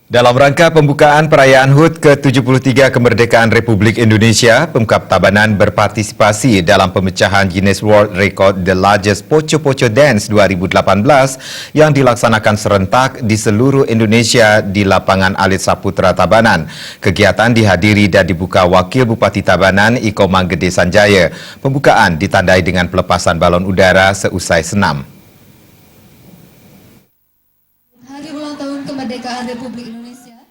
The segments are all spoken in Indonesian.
Dalam rangka pembukaan perayaan HUT ke-73 Kemerdekaan Republik Indonesia, Pemkab Tabanan berpartisipasi dalam pemecahan Guinness World Record The Largest Poco-Poco Dance 2018 yang dilaksanakan serentak di seluruh Indonesia di lapangan Alit Saputra Tabanan. Kegiatan dihadiri dan dibuka Wakil Bupati Tabanan Iko Manggede Sanjaya. Pembukaan ditandai dengan pelepasan balon udara seusai senam.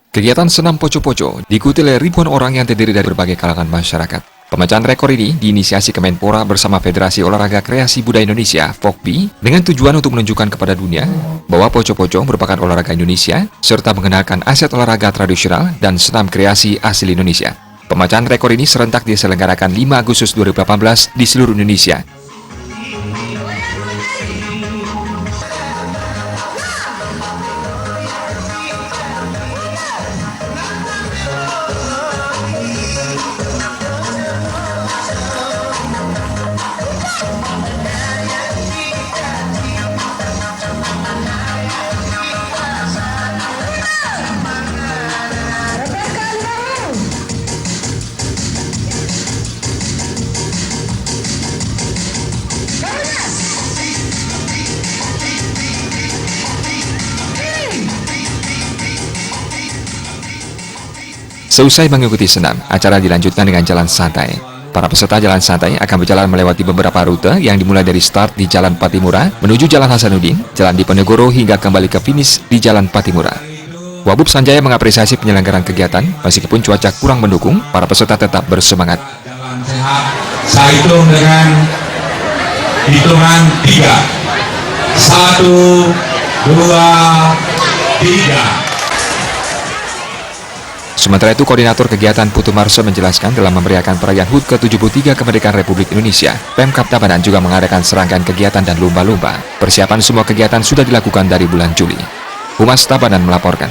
Kegiatan senam poco-poco diikuti oleh ribuan orang yang terdiri dari berbagai kalangan masyarakat. Pemecahan rekor ini diinisiasi Kemenpora bersama Federasi Olahraga Kreasi Budaya Indonesia (FOKPI) dengan tujuan untuk menunjukkan kepada dunia bahwa poco-poco merupakan olahraga Indonesia serta mengenalkan aset olahraga tradisional dan senam kreasi asli Indonesia. Pemecahan rekor ini serentak diselenggarakan 5 Agustus 2018 di seluruh Indonesia. Seusai mengikuti senam, acara dilanjutkan dengan jalan santai. Para peserta jalan santai akan berjalan melewati beberapa rute yang dimulai dari start di Jalan Patimura, menuju Jalan Hasanuddin, Jalan Diponegoro hingga kembali ke finish di Jalan Patimura. Wabub Sanjaya mengapresiasi penyelenggaraan kegiatan, meskipun cuaca kurang mendukung, para peserta tetap bersemangat. Jalan sehat, saya hitung dengan hitungan 3. 1, 2, 3. Sementara itu, Koordinator Kegiatan Putu Marso menjelaskan dalam memeriahkan perayaan HUT ke-73 Kemerdekaan Republik Indonesia, Pemkab Tabanan juga mengadakan serangkaian kegiatan dan lomba-lomba. Persiapan semua kegiatan sudah dilakukan dari bulan Juli. Humas Tabanan melaporkan.